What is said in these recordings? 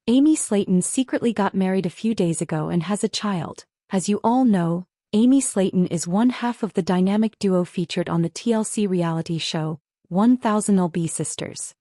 Amy Slaton secretly got married a few days ago and has a child. As you all know, Amy Slaton is one half of the dynamic duo featured on the TLC reality show, 1000 lb Sisters.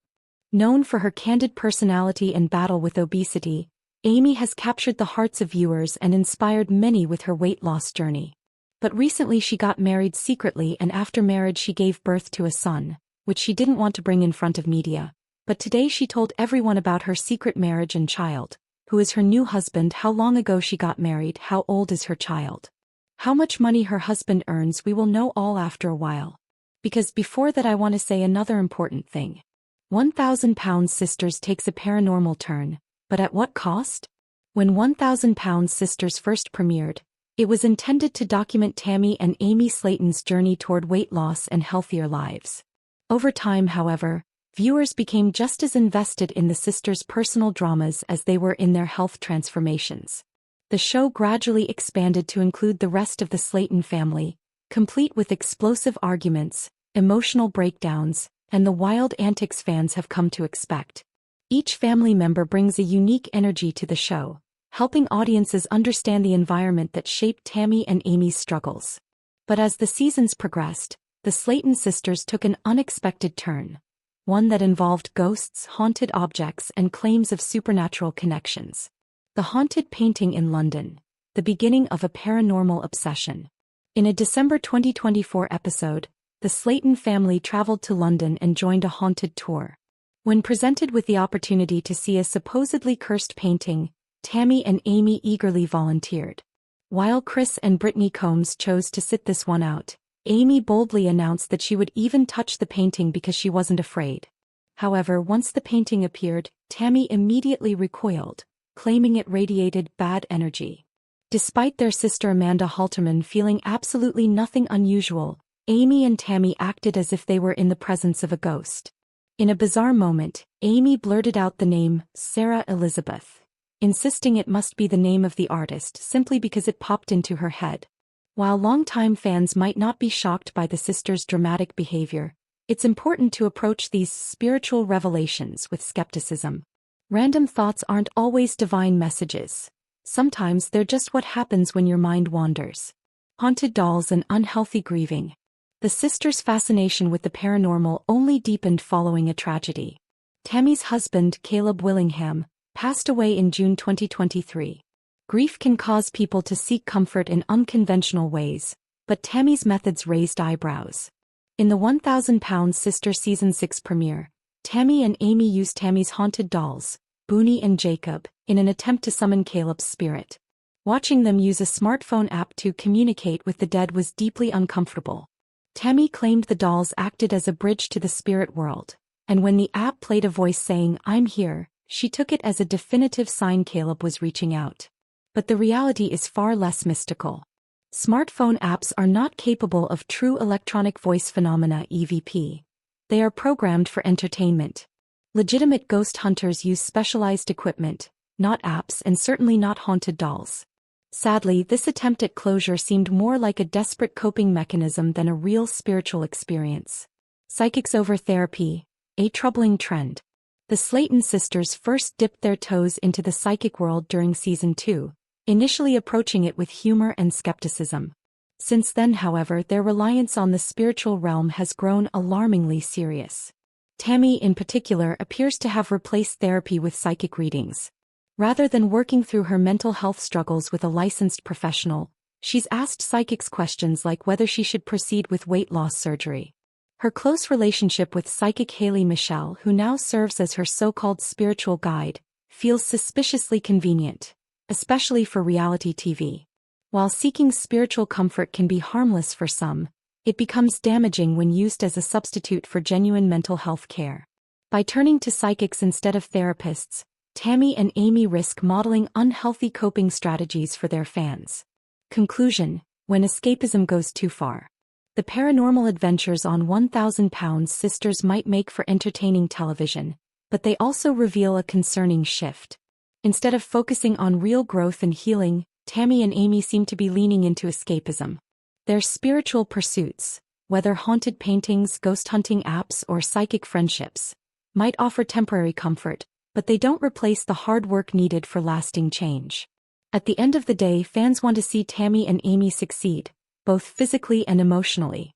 Known for her candid personality and battle with obesity, Amy has captured the hearts of viewers and inspired many with her weight loss journey. But recently she got married secretly, and after marriage she gave birth to a son, which she didn't want to bring in front of media. But today she told everyone about her secret marriage and child. Who is her new husband, how long ago she got married, how old is her child, how much money her husband earns. We will know all after a while. Because before that I want to say another important thing. 1000 lb Sisters takes a paranormal turn, but at what cost? When 1000 lb Sisters first premiered, it was intended to document Tammy and Amy Slaton's journey toward weight loss and healthier lives. Over time, however, viewers became just as invested in the sisters' personal dramas as they were in their health transformations. The show gradually expanded to include the rest of the Slaton family, complete with explosive arguments, emotional breakdowns, and the wild antics fans have come to expect. Each family member brings a unique energy to the show, helping audiences understand the environment that shaped Tammy and Amy's struggles. But as the seasons progressed, the Slaton sisters took an unexpected turn. One that involved ghosts, haunted objects, and claims of supernatural connections. The haunted painting in London, the beginning of a paranormal obsession. In a December 2024 episode, the Slaton family traveled to London and joined a haunted tour. When presented with the opportunity to see a supposedly cursed painting, Tammy and Amy eagerly volunteered. While Chris and Brittany Combs chose to sit this one out, Amy boldly announced that she would even touch the painting because she wasn't afraid. However, once the painting appeared, Tammy immediately recoiled, claiming it radiated bad energy. Despite their sister Amanda Halterman feeling absolutely nothing unusual, Amy and Tammy acted as if they were in the presence of a ghost. In a bizarre moment, Amy blurted out the name, Sarah Elizabeth, insisting it must be the name of the artist simply because it popped into her head. While longtime fans might not be shocked by the sisters' dramatic behavior, it's important to approach these spiritual revelations with skepticism. Random thoughts aren't always divine messages. Sometimes they're just what happens when your mind wanders. Haunted dolls and unhealthy grieving. The sisters' fascination with the paranormal only deepened following a tragedy. Tammy's husband, Caleb Willingham, passed away in June 2023. Grief can cause people to seek comfort in unconventional ways, but Tammy's methods raised eyebrows. In the 1000 lb Sister Season 6 premiere, Tammy and Amy used Tammy's haunted dolls, Booney and Jacob, in an attempt to summon Caleb's spirit. Watching them use a smartphone app to communicate with the dead was deeply uncomfortable. Tammy claimed the dolls acted as a bridge to the spirit world, and when the app played a voice saying, "I'm here," she took it as a definitive sign Caleb was reaching out. But the reality is far less mystical. Smartphone apps are not capable of true electronic voice phenomena (EVP). They are programmed for entertainment. Legitimate ghost hunters use specialized equipment, not apps, and certainly not haunted dolls. Sadly, this attempt at closure seemed more like a desperate coping mechanism than a real spiritual experience. Psychics over therapy, a troubling trend. The Slaton sisters first dipped their toes into the psychic world during Season 2. Initially approaching it with humor and skepticism. Since then, however, their reliance on the spiritual realm has grown alarmingly serious. Tammy, in particular, appears to have replaced therapy with psychic readings. Rather than working through her mental health struggles with a licensed professional, she's asked psychics questions like whether she should proceed with weight loss surgery. Her close relationship with psychic Hayley Michelle, who now serves as her so-called spiritual guide, feels suspiciously convenient, especially for reality TV. While seeking spiritual comfort can be harmless for some, it becomes damaging when used as a substitute for genuine mental health care. By turning to psychics instead of therapists, Tammy and Amy risk modeling unhealthy coping strategies for their fans. Conclusion: when escapism goes too far. The paranormal adventures on 1000 lb Sisters might make for entertaining television, but they also reveal a concerning shift. Instead of focusing on real growth and healing, Tammy and Amy seem to be leaning into escapism. Their spiritual pursuits, whether haunted paintings, ghost hunting apps, or psychic friendships, might offer temporary comfort, but they don't replace the hard work needed for lasting change. At the end of the day, fans want to see Tammy and Amy succeed, both physically and emotionally.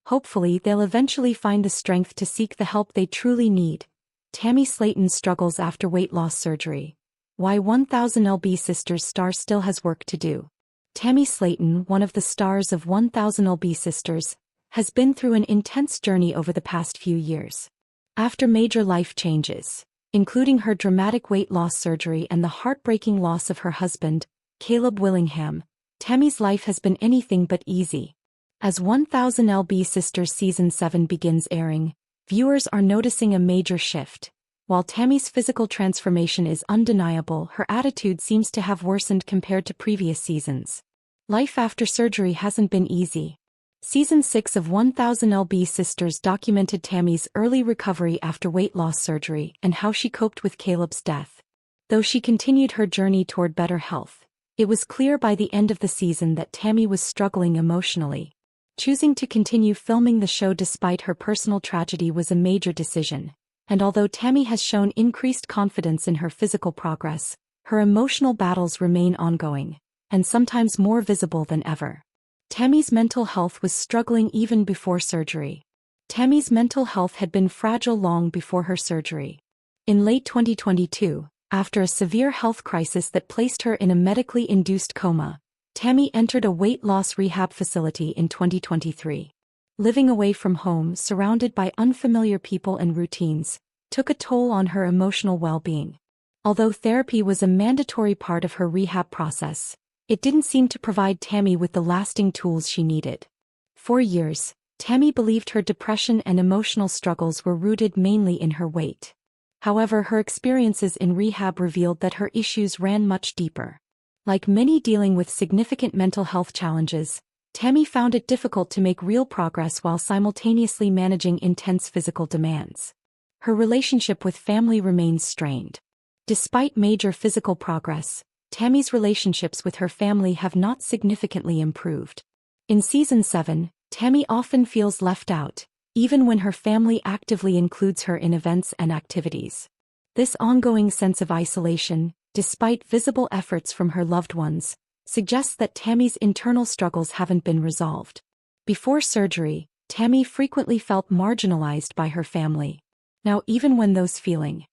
Hopefully, they'll eventually find the strength to seek the help they truly need. Tammy Slaton struggles after weight loss surgery. Why 1000lb Sisters star still has work to do. Tammy Slaton, one of the stars of 1000lb Sisters, has been through an intense journey over the past few years. After major life changes, including her dramatic weight loss surgery and the heartbreaking loss of her husband, Caleb Willingham, Tammy's life has been anything but easy. As 1000lb Sisters Season 7 begins airing, viewers are noticing a major shift. While Tammy's physical transformation is undeniable, her attitude seems to have worsened compared to previous seasons. Life after surgery hasn't been easy. Season 6 of 1000lb Sisters documented Tammy's early recovery after weight loss surgery and how she coped with Caleb's death. Though she continued her journey toward better health, it was clear by the end of the season that Tammy was struggling emotionally. Choosing to continue filming the show despite her personal tragedy was a major decision. And although Tammy has shown increased confidence in her physical progress, her emotional battles remain ongoing, and sometimes more visible than ever. Tammy's mental health was struggling even before surgery. Tammy's mental health had been fragile long before her surgery. In late 2022, after a severe health crisis that placed her in a medically induced coma, Tammy entered a weight loss rehab facility in 2023. Living away from home, surrounded by unfamiliar people and routines, took a toll on her emotional well-being. Although therapy was a mandatory part of her rehab process, it didn't seem to provide Tammy with the lasting tools she needed. For years, Tammy believed her depression and emotional struggles were rooted mainly in her weight. However, her experiences in rehab revealed that her issues ran much deeper. Like many dealing with significant mental health challenges, Tammy found it difficult to make real progress while simultaneously managing intense physical demands. Her relationship with family remains strained. Despite major physical progress, Tammy's relationships with her family have not significantly improved. In Season 7, Tammy often feels left out, even when her family actively includes her in events and activities. This ongoing sense of isolation, despite visible efforts from her loved ones, suggests that Tammy's internal struggles haven't been resolved. Before surgery, Tammy frequently felt marginalized by her family. Now, even when those feelings